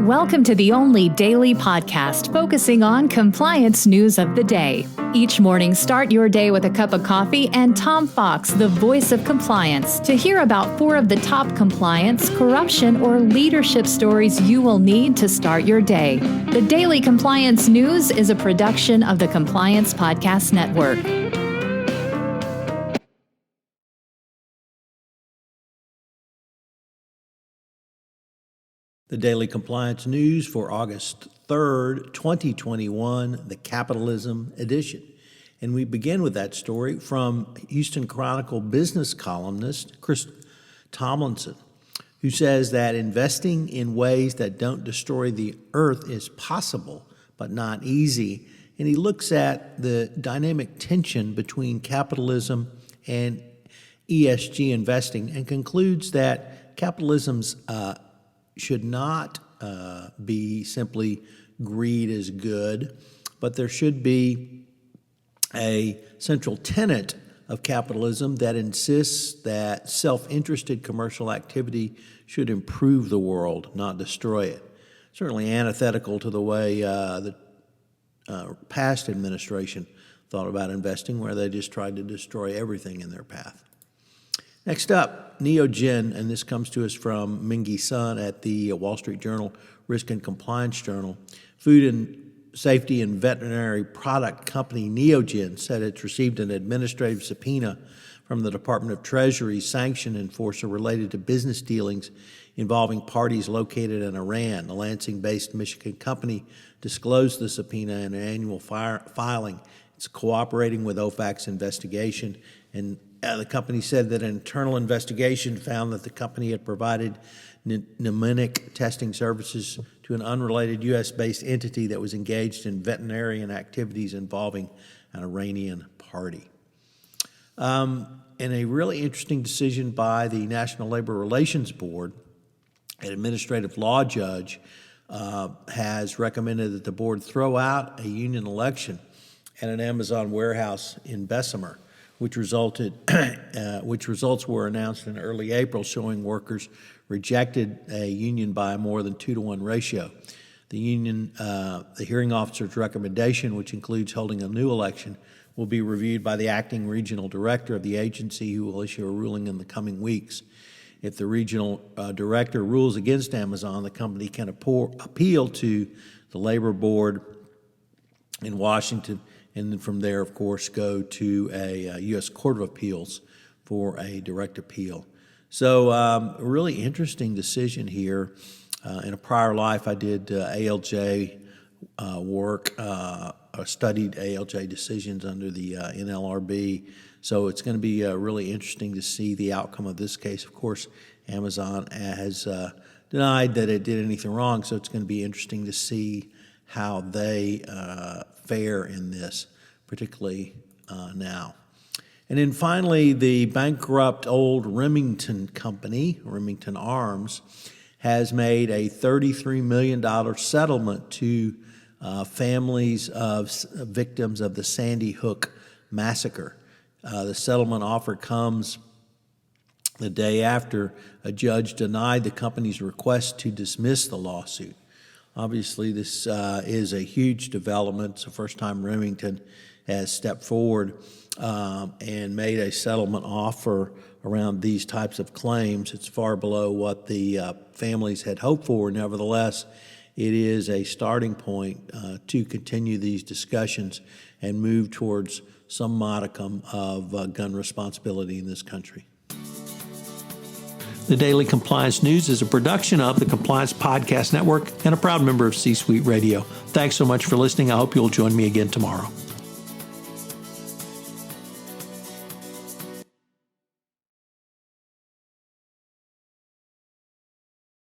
Welcome to the only daily podcast focusing on compliance news of the day. Each morning, start your day with a cup of coffee and Tom Fox, the voice of compliance, to hear about 4 of the top compliance, corruption, or leadership stories you will need to start your day. The Daily Compliance News is a production of the Compliance Podcast Network. The Daily Compliance News for August 3rd, 2021, the Capitalism edition. And we begin with that story from Houston Chronicle business columnist Chris Tomlinson, who says that investing in ways that don't destroy the earth is possible, but not easy. And he looks at the dynamic tension between capitalism and ESG investing and concludes that capitalism's should not be simply greed is good, but there should be a central tenet of capitalism that insists that self-interested commercial activity should improve the world, not destroy it. Certainly antithetical to the way the past administration thought about investing, where they just tried to destroy everything in their path. Next up, Neogen, and this comes to us from Mingy Sun at the Wall Street Journal Risk and Compliance Journal. Food and Safety and Veterinary Product Company Neogen said it's received an administrative subpoena from the Department of Treasury's sanction enforcer related to business dealings involving parties located in Iran. The Lansing-based Michigan company disclosed the subpoena in an annual filing. It's cooperating with OFAC's investigation, and the company said that an internal investigation found that the company had provided mnemonic testing services to an unrelated U.S.-based entity that was engaged in veterinarian activities involving an Iranian party. In a really interesting decision by the National Labor Relations Board, an administrative law judge has recommended that the board throw out a union election at an Amazon warehouse in Bessemer, which results were announced in early April, showing workers rejected a union by a more than 2-to-1 ratio. The hearing officer's recommendation, which includes holding a new election, will be reviewed by the acting regional director of the agency, who will issue a ruling in the coming weeks. If the regional director rules against Amazon, the company can appeal to the labor board in Washington, and then from there, of course, go to a U.S. Court of Appeals for a direct appeal. So a really interesting decision here. In a prior life, I did ALJ work, studied ALJ decisions under the NLRB. So it's going to be really interesting to see the outcome of this case. Of course, Amazon has denied that it did anything wrong, so it's going to be interesting to see how they fare in this, particularly now. And then finally, the bankrupt old Remington company, Remington Arms, has made a $33 million settlement to families of victims of the Sandy Hook massacre. The settlement offer comes the day after a judge denied the company's request to dismiss the lawsuit. Obviously, this is a huge development. It's the first time Remington has stepped forward and made a settlement offer around these types of claims. It's far below what the families had hoped for. Nevertheless, it is a starting point to continue these discussions and move towards some modicum of gun responsibility in this country. The Daily Compliance News is a production of the Compliance Podcast Network and a proud member of C-Suite Radio. Thanks so much for listening. I hope you'll join me again tomorrow.